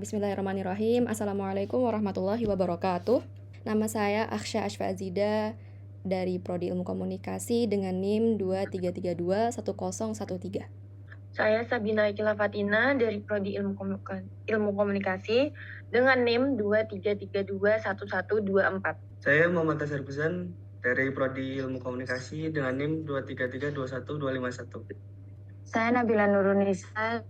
Bismillahirrahmanirrahim. Assalamualaikum warahmatullahi wabarakatuh. Nama saya Aksha Ashfazida dari Prodi Ilmu Komunikasi dengan NIM 23321013. Saya Sabina Ikila Fatina dari Prodi Ilmu Komunikasi dengan NIM 23321124. Saya Muhammad Tasir Buzan dari Prodi Ilmu Komunikasi dengan NIM 23321251. Saya Nabila Nurunisa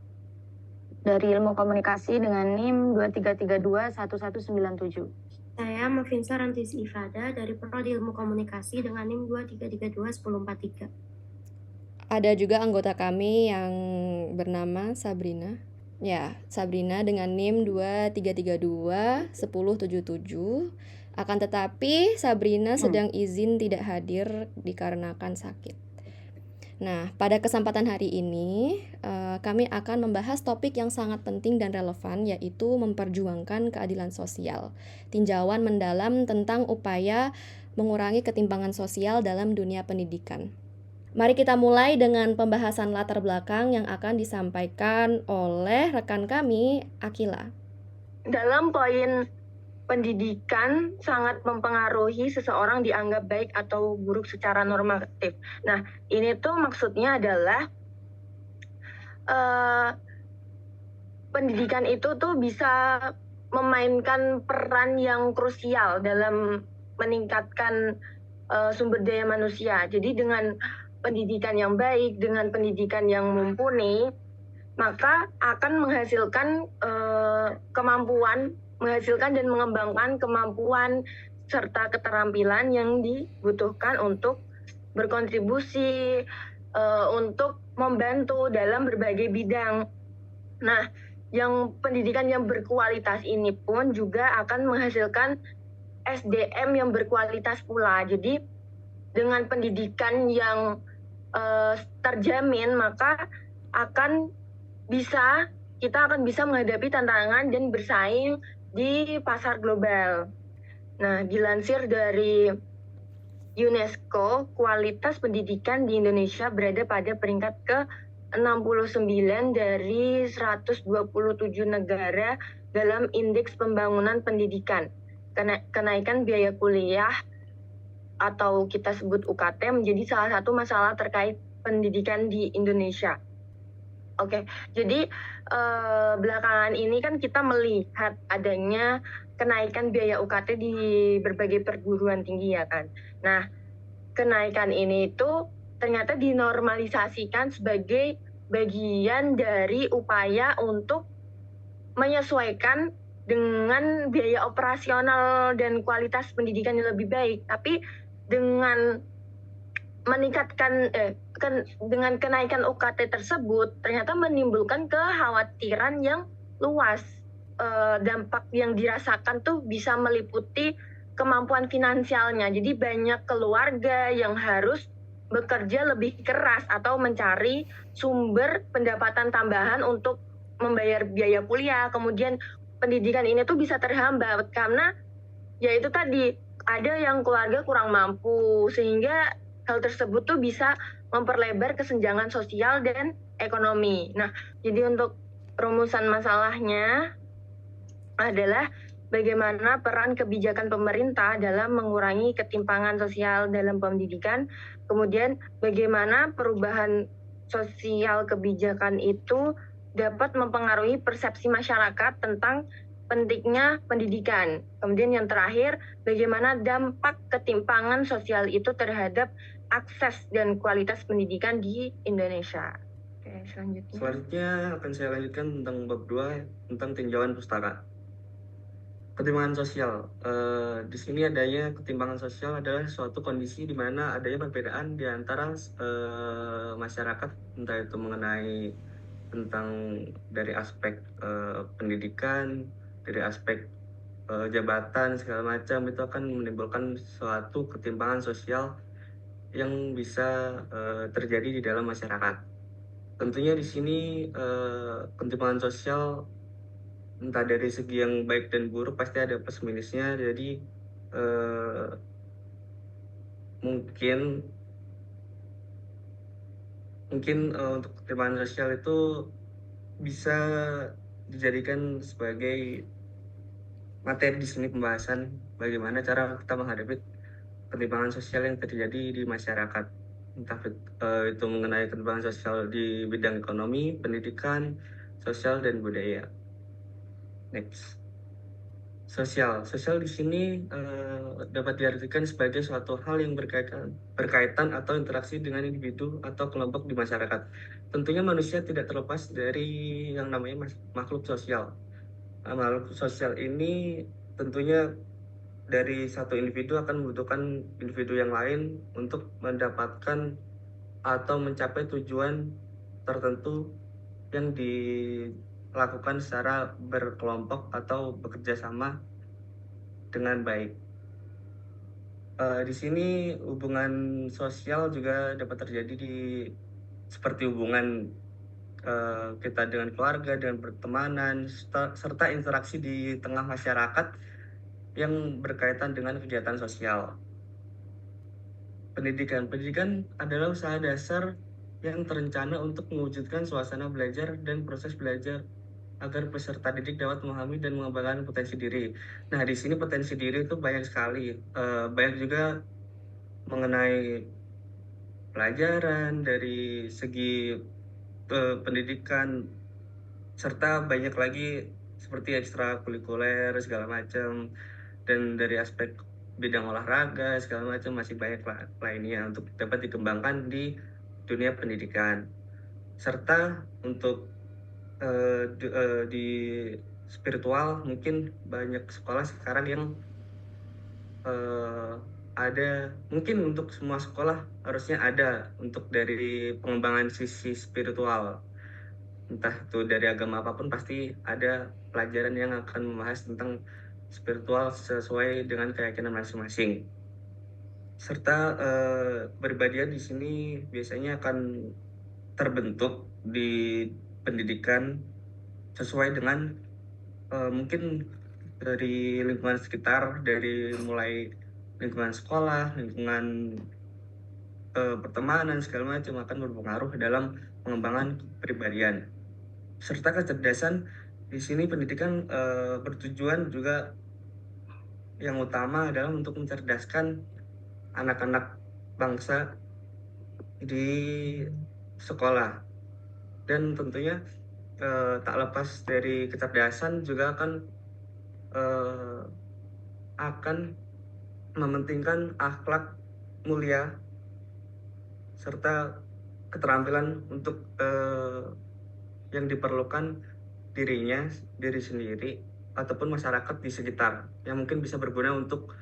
dari Ilmu Komunikasi dengan NIM 23321197. Saya Mafinsa Rantis Ifada dari Prodi Ilmu Komunikasi dengan NIM 23321043. Ada juga anggota kami yang bernama Sabrina. Ya, Sabrina dengan NIM 23321077. Akan tetapi Sabrina sedang izin tidak hadir dikarenakan sakit. Nah, pada kesempatan hari ini kami akan membahas topik yang sangat penting dan relevan, yaitu memperjuangkan keadilan sosial. Tinjauan mendalam tentang upaya mengurangi ketimpangan sosial dalam dunia pendidikan. Mari kita mulai dengan pembahasan latar belakang yang akan disampaikan oleh rekan kami, Akila. Dalam poin pendidikan sangat mempengaruhi seseorang dianggap baik atau buruk secara normatif. Nah, ini tuh maksudnya adalah pendidikan itu tuh bisa memainkan peran yang krusial dalam meningkatkan sumber daya manusia. Jadi dengan pendidikan yang baik, dengan pendidikan yang mumpuni, maka akan menghasilkan menghasilkan dan mengembangkan kemampuan serta keterampilan yang dibutuhkan untuk berkontribusi, untuk membantu dalam berbagai bidang. Nah, yang pendidikan yang berkualitas ini pun juga akan menghasilkan SDM yang berkualitas pula. Jadi dengan pendidikan yang terjamin, maka kita akan bisa menghadapi tantangan dan bersaing di pasar global. Nah, dilansir dari UNESCO, kualitas pendidikan di Indonesia berada pada peringkat ke-69 dari 127 negara dalam Indeks Pembangunan Pendidikan. Kenaikan biaya kuliah atau kita sebut UKT menjadi salah satu masalah terkait pendidikan di Indonesia. Oke, jadi belakangan ini kan kita melihat adanya kenaikan biaya UKT di berbagai perguruan tinggi ya kan. Nah, kenaikan ini itu ternyata dinormalisasikan sebagai bagian dari upaya untuk menyesuaikan dengan biaya operasional dan kualitas pendidikan yang lebih baik. Tapi dengan dengan kenaikan UKT tersebut ternyata menimbulkan kekhawatiran yang luas. Dampak yang dirasakan tuh bisa meliputi kemampuan finansialnya. Jadi banyak keluarga yang harus bekerja lebih keras atau mencari sumber pendapatan tambahan untuk membayar biaya kuliah. Kemudian pendidikan ini tuh bisa terhambat karena ya itu tadi ada yang keluarga kurang mampu, sehingga hal tersebut tuh bisa memperlebar kesenjangan sosial dan ekonomi. Nah, jadi untuk rumusan masalahnya adalah bagaimana peran kebijakan pemerintah dalam mengurangi ketimpangan sosial dalam pendidikan, kemudian bagaimana perubahan sosial kebijakan itu dapat mempengaruhi persepsi masyarakat tentang pentingnya pendidikan. Kemudian yang terakhir, bagaimana dampak ketimpangan sosial itu terhadap akses dan kualitas pendidikan di Indonesia. Oke, Selanjutnya akan saya lanjutkan tentang bab 2 tentang tinjauan pustaka. Ketimpangan sosial. Di sini adanya ketimpangan sosial adalah suatu kondisi di mana adanya perbedaan di antara masyarakat, entah itu mengenai tentang dari aspek pendidikan, dari aspek jabatan segala macam, itu akan menimbulkan suatu ketimpangan sosial yang bisa terjadi di dalam masyarakat. Tentunya di sini ketimpangan sosial entah dari segi yang baik dan buruk pasti ada plus minusnya. Jadi mungkin untuk ketimpangan sosial itu bisa dijadikan sebagai materi di sini pembahasan bagaimana cara kita menghadapi ketimpangan sosial yang terjadi di masyarakat. Entah itu mengenai ketimpangan sosial di bidang ekonomi, pendidikan, sosial, dan budaya. Next. Sosial di sini dapat diartikan sebagai suatu hal yang berkaitan atau interaksi dengan individu atau kelompok di masyarakat. Tentunya manusia tidak terlepas dari yang namanya makhluk sosial. Makhluk sosial ini tentunya dari satu individu akan membutuhkan individu yang lain untuk mendapatkan atau mencapai tujuan tertentu yang dilakukan secara berkelompok atau bekerja sama dengan baik. Di sini hubungan sosial juga dapat terjadi seperti hubungan kita dengan keluarga, dengan pertemanan, serta interaksi di tengah masyarakat yang berkaitan dengan kegiatan sosial. Pendidikan adalah usaha dasar yang terencana untuk mewujudkan suasana belajar dan proses belajar agar peserta didik dapat memahami dan mengembangkan potensi diri. Nah, di sini potensi diri itu banyak sekali. Banyak juga mengenai pelajaran dari segi pendidikan, serta banyak lagi seperti ekstrakurikuler segala macam, dan dari aspek bidang olahraga segala macam masih banyak lainnya untuk dapat dikembangkan di dunia pendidikan. Serta untuk di spiritual mungkin banyak sekolah sekarang yang ada, mungkin untuk semua sekolah harusnya ada untuk dari pengembangan sisi spiritual, entah itu dari agama apapun pasti ada pelajaran yang akan membahas tentang spiritual sesuai dengan keyakinan masing-masing. Serta kepribadian di sini biasanya akan terbentuk di pendidikan sesuai dengan mungkin dari lingkungan sekitar, dari mulai lingkungan sekolah, lingkungan pertemanan segala macam akan berpengaruh dalam pengembangan kepribadian. Serta kecerdasan di sini pendidikan bertujuan juga yang utama adalah untuk mencerdaskan anak-anak bangsa di sekolah, dan tentunya tak lepas dari kecerdasan juga akan mementingkan akhlak mulia serta keterampilan untuk yang diperlukan diri sendiri ataupun masyarakat di sekitar yang mungkin bisa berguna untuk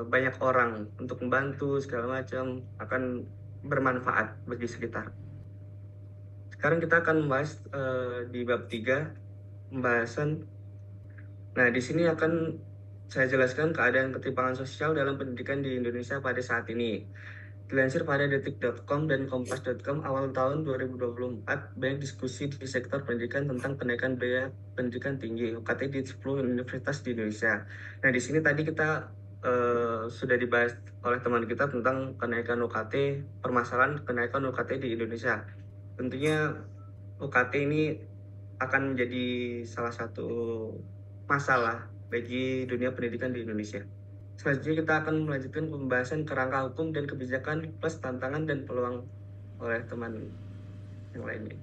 banyak orang, untuk membantu segala macam, akan bermanfaat bagi sekitar. Sekarang kita akan membahas di bab 3 pembahasan. Nah, di sini akan saya jelaskan keadaan ketimpangan sosial dalam pendidikan di Indonesia pada saat ini. Dilansir pada detik.com dan kompas.com, awal tahun 2024 banyak diskusi di sektor pendidikan tentang kenaikan biaya pendidikan tinggi UKT di 10 universitas di Indonesia. Nah, di sini tadi kita sudah dibahas oleh teman kita tentang kenaikan UKT, permasalahan kenaikan UKT di Indonesia. Tentunya UKT ini akan menjadi salah satu masalah bagi dunia pendidikan di Indonesia. Selanjutnya kita akan melanjutkan pembahasan kerangka hukum dan kebijakan plus tantangan dan peluang oleh teman yang lainnya.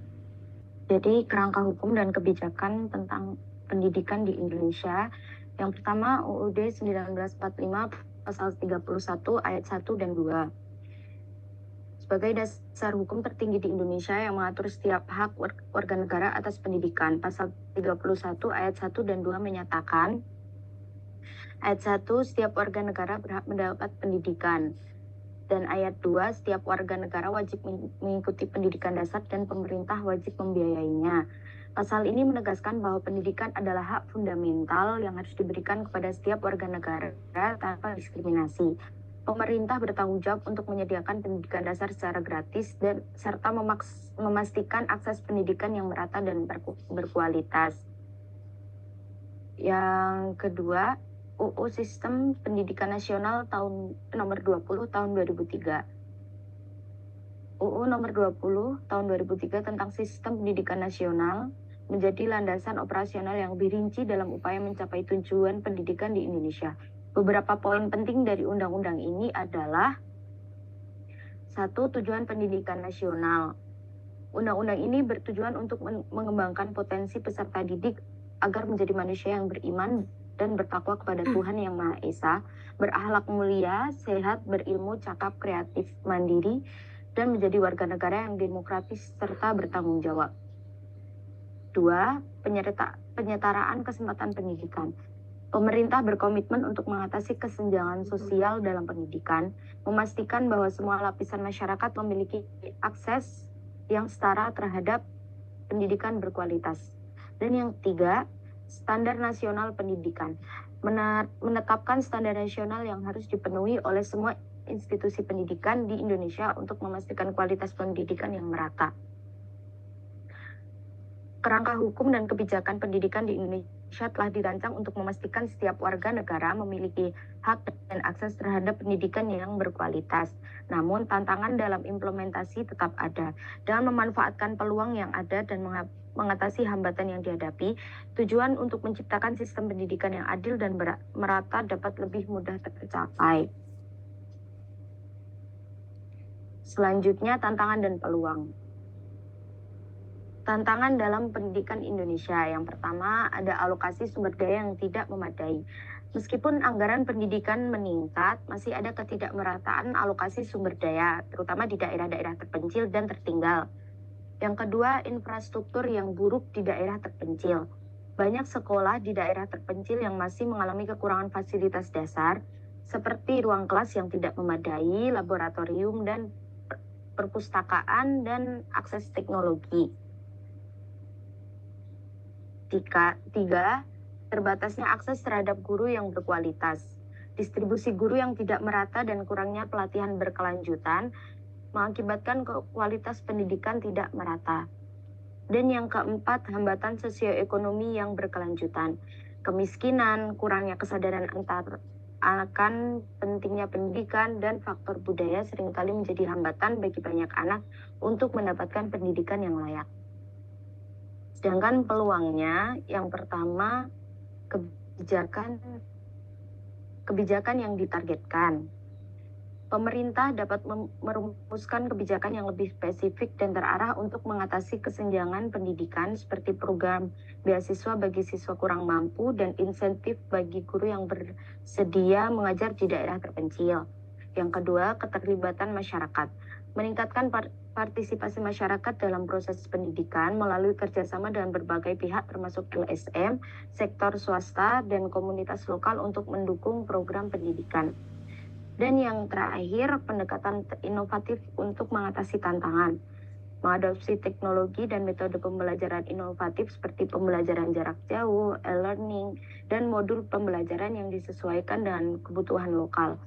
Jadi kerangka hukum dan kebijakan tentang pendidikan di Indonesia. Yang pertama UUD 1945 pasal 31 ayat 1 dan 2. Sebagai dasar hukum tertinggi di Indonesia yang mengatur setiap hak warga negara atas pendidikan. Pasal 31 ayat 1 dan 2 menyatakan, ayat 1, setiap warga negara berhak mendapat pendidikan. Dan ayat 2, setiap warga negara wajib mengikuti pendidikan dasar dan pemerintah wajib membiayainya. Pasal ini menegaskan bahwa pendidikan adalah hak fundamental yang harus diberikan kepada setiap warga negara tanpa diskriminasi. Pemerintah bertanggung jawab untuk menyediakan pendidikan dasar secara gratis dan serta memastikan akses pendidikan yang merata dan berkualitas. Yang kedua, UU Sistem Pendidikan Nasional nomor 20 tahun 2003. UU nomor 20 tahun 2003 tentang Sistem Pendidikan Nasional menjadi landasan operasional yang lebih rinci dalam upaya mencapai tujuan pendidikan di Indonesia. Beberapa poin penting dari undang-undang ini adalah: 1. Tujuan pendidikan nasional. Undang-undang ini bertujuan untuk mengembangkan potensi peserta didik agar menjadi manusia yang beriman dan bertakwa kepada Tuhan Yang Maha Esa, berakhlak mulia, sehat, berilmu, cakap, kreatif, mandiri, dan menjadi warga negara yang demokratis serta bertanggung jawab. 2. Penyetaraan kesempatan pendidikan. Pemerintah berkomitmen untuk mengatasi kesenjangan sosial dalam pendidikan, memastikan bahwa semua lapisan masyarakat memiliki akses yang setara terhadap pendidikan berkualitas. Dan yang 3, standar nasional pendidikan. Menetapkan standar nasional yang harus dipenuhi oleh semua institusi pendidikan di Indonesia untuk memastikan kualitas pendidikan yang merata. Kerangka hukum dan kebijakan pendidikan di Indonesia telah dirancang untuk memastikan setiap warga negara memiliki hak dan akses terhadap pendidikan yang berkualitas. Namun, tantangan dalam implementasi tetap ada. Dengan memanfaatkan peluang yang ada dan mengatasi hambatan yang dihadapi, tujuan untuk menciptakan sistem pendidikan yang adil dan merata dapat lebih mudah tercapai. Selanjutnya, tantangan dan peluang. Tantangan dalam pendidikan Indonesia. Yang pertama, ada alokasi sumber daya yang tidak memadai. Meskipun anggaran pendidikan meningkat, masih ada ketidakmerataan alokasi sumber daya, terutama di daerah-daerah terpencil dan tertinggal. Yang kedua, infrastruktur yang buruk di daerah terpencil. Banyak sekolah di daerah terpencil yang masih mengalami kekurangan fasilitas dasar, seperti ruang kelas yang tidak memadai, laboratorium dan perpustakaan, dan akses teknologi. 3. Terbatasnya akses terhadap guru yang berkualitas. Distribusi guru yang tidak merata dan kurangnya pelatihan berkelanjutan mengakibatkan kualitas pendidikan tidak merata. Dan yang keempat, hambatan sosioekonomi yang berkelanjutan. Kemiskinan, kurangnya kesadaran akan pentingnya pendidikan, dan faktor budaya seringkali menjadi hambatan bagi banyak anak untuk mendapatkan pendidikan yang layak. Sedangkan peluangnya, yang pertama, kebijakan yang ditargetkan. Pemerintah dapat merumuskan kebijakan yang lebih spesifik dan terarah untuk mengatasi kesenjangan pendidikan, seperti program beasiswa bagi siswa kurang mampu dan insentif bagi guru yang bersedia mengajar di daerah terpencil. Yang kedua, keterlibatan masyarakat. Meningkatkan partisipasi masyarakat dalam proses pendidikan melalui kerjasama dengan berbagai pihak termasuk LSM, sektor swasta, dan komunitas lokal untuk mendukung program pendidikan. Dan yang terakhir, pendekatan inovatif untuk mengatasi tantangan. Mengadopsi teknologi dan metode pembelajaran inovatif seperti pembelajaran jarak jauh, e-learning, dan modul pembelajaran yang disesuaikan dengan kebutuhan lokal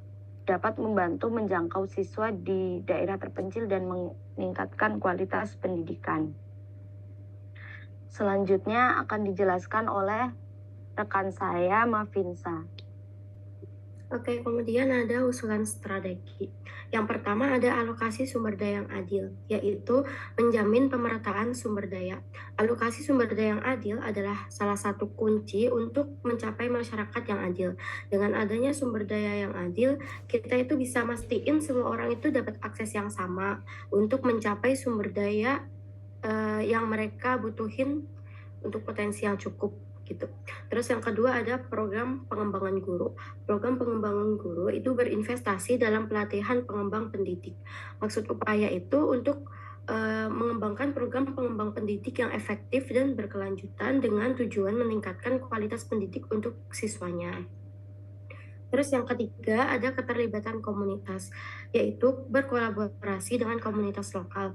dapat membantu menjangkau siswa di daerah terpencil dan meningkatkan kualitas pendidikan. Selanjutnya akan dijelaskan oleh rekan saya, Mafinsa. Oke, kemudian ada usulan strategi. Yang pertama ada alokasi sumber daya yang adil, yaitu menjamin pemerataan sumber daya. Alokasi sumber daya yang adil adalah salah satu kunci untuk mencapai masyarakat yang adil. Dengan adanya sumber daya yang adil, kita itu bisa mastiin semua orang itu dapat akses yang sama untuk mencapai sumber daya yang mereka butuhin untuk potensi yang cukup gitu. Terus yang kedua ada program pengembangan guru. Program pengembangan guru itu berinvestasi dalam pelatihan pengembang pendidik. Maksud upaya itu untuk mengembangkan program pengembang pendidik yang efektif dan berkelanjutan dengan tujuan meningkatkan kualitas pendidik untuk siswanya. Terus yang ketiga ada keterlibatan komunitas, yaitu berkolaborasi dengan komunitas lokal.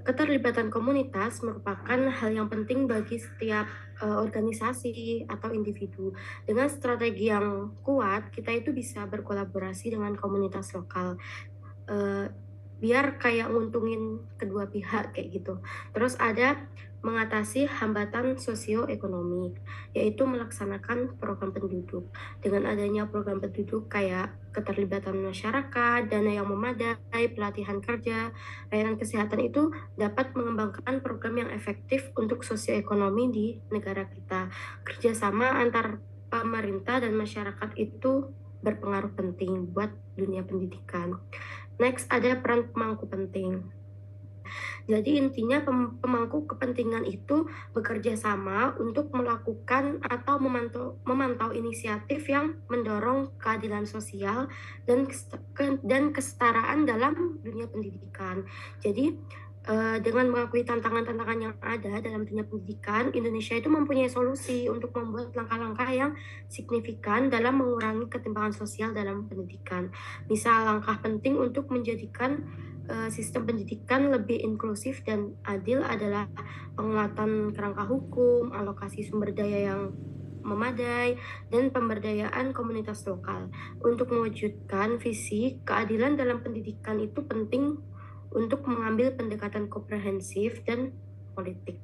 Keterlibatan komunitas merupakan hal yang penting bagi setiap organisasi atau individu. Dengan strategi yang kuat, kita itu bisa berkolaborasi dengan komunitas lokal. Biar kayak nguntungin kedua pihak kayak gitu. Terus ada mengatasi hambatan sosioekonomi, yaitu melaksanakan program penduduk. Dengan adanya program penduduk kayak keterlibatan masyarakat, dana yang memadai, pelatihan kerja, layanan kesehatan itu dapat mengembangkan program yang efektif untuk sosioekonomi di negara kita. Kerjasama antar pemerintah dan masyarakat itu berpengaruh penting buat dunia pendidikan. Next, ada peran pemangku penting. Jadi intinya pemangku kepentingan itu bekerja sama untuk melakukan atau memantau inisiatif yang mendorong keadilan sosial dan kesetaraan dalam dunia pendidikan. Jadi dengan mengakui tantangan-tantangan yang ada dalam dunia pendidikan, Indonesia itu mempunyai solusi untuk membuat langkah-langkah yang signifikan dalam mengurangi ketimpangan sosial dalam pendidikan. Misal langkah penting untuk menjadikan sistem pendidikan lebih inklusif dan adil adalah penguatan kerangka hukum, alokasi sumber daya yang memadai, dan pemberdayaan komunitas lokal. Untuk mewujudkan visi keadilan dalam pendidikan itu penting untuk mengambil pendekatan komprehensif dan politik.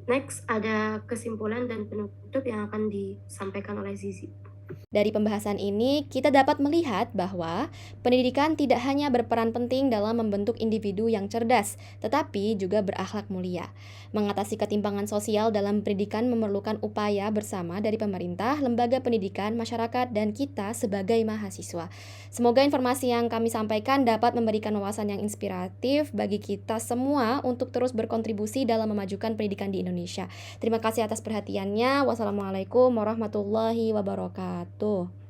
Next, ada kesimpulan dan penutup yang akan disampaikan oleh Zizi. Dari pembahasan ini, kita dapat melihat bahwa pendidikan tidak hanya berperan penting dalam membentuk individu yang cerdas, tetapi juga berakhlak mulia. Mengatasi ketimpangan sosial dalam pendidikan memerlukan upaya bersama dari pemerintah, lembaga pendidikan, masyarakat, dan kita sebagai mahasiswa. Semoga informasi yang kami sampaikan dapat memberikan wawasan yang inspiratif bagi kita semua untuk terus berkontribusi dalam memajukan pendidikan di Indonesia. Terima kasih atas perhatiannya. Wassalamualaikum warahmatullahi wabarakatuh.